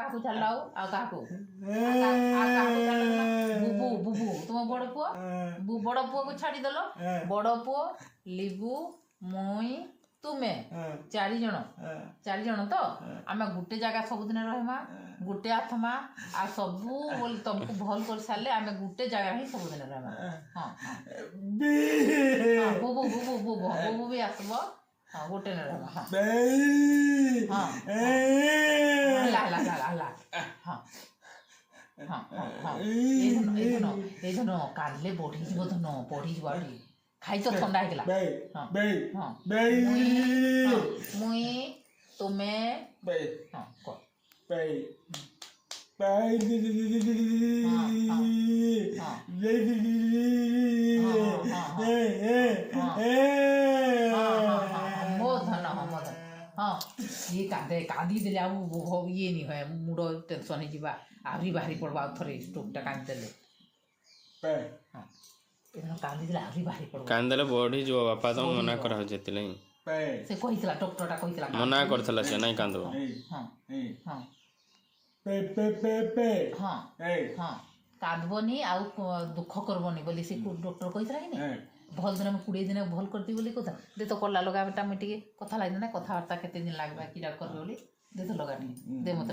କାହାକୁ ଛାଡ଼ିଲ ଆଉ କାହାକୁ ବୁବୁ ବୁବୁ ତୁମ ବଡ଼ ପୁଅ ବଡ଼ ପୁଅକୁ ଛାଡ଼ିଦେଲ ବଡ଼ ପୁଅ ଲିବୁ ମୁଇଁ ତୁମେ 4 ଜଣ ତ ଆମେ ଗୋଟେ ଜାଗା ସବୁଦିନ ରହିମା ଗୋଟେ ଆତ୍ମା ଆଉ ସବୁ ବୋଲି ତମକୁ ଭଲ କରି ସାରିଲେ ଆମେ ଗୋଟେ ଜାଗା ହିଁ ସବୁଦିନ ରହିମା ହଁ ବୁବୁ ବୁବୁ ବୁବୁ ବୁବୁ ବି ଆସିବ ହଁ ଗୋଟେ ରହିମା ହଁ ହେଲା ହେଲା ହେଲା ହେଲା ହଁ ହଁ ହଁ ଏଇ ଧନ କାଲିଲେ ବଢ଼ିଯିବ ଧନ ବଢ଼ିଯିବ ଆଠି ଖାଇଛ ଥଣ୍ଡା ହେଇଗଲା ମୁଇଁ ତୁମେ ହଁ କହ ମୋ ଧନ ମୋ ଧନ ହଁ ଇଏ କାନ୍ଦିଦେଲେ ଆଉ ଇଏ ନି ହୁଏ ମୁଣ୍ଡ ଟେନସନ୍ ହେଇଯିବା ଆହୁରି ବାହାରି ପଡ଼ବା ଆଉ ଥରେ ଷ୍ଟୋଭଟା କାନ୍ଦିଦେଲେ ହଁ କାନ୍ଦିଦେଲେ ଆହୁରି ବାହାରି ପଡ଼ବ କାନ୍ଦିଦେଲେ ବଢ଼ିଯିବ ବାପା ତ ମନା କରାହଉଛି ସେଥିଲାଗି ସେ କହିଥିଲା ଡକ୍ଟରଟା କହିଥିଲା ମନା କରିଥିଲା ସେ ନାଇଁ କାନ୍ଦିବ ହଁ ହଁ ହଁ ହଁ କାନ୍ଦବନି ଆଉ ଦୁଃଖ କରବନି ବୋଲି ସେ ଡକ୍ଟର କହିଥିଲା କି ନାଇଁ ଭଲ ଦିନ 20 ଦିନ ଭଲ କରିଦେବି ବୋଲି କଥା ଦେ ତ କଲା ଲଗାଟା ମୁଇଁ ଟିକେ କଥା ଲାଗିଲା ନା କଥାବାର୍ତ୍ତା କେତେ ଦିନ ଲାଗବା କିଟା କରିବେ ବୋଲି ଦେ ତ ଲଗା ଟିକେ ଦେ ମତେ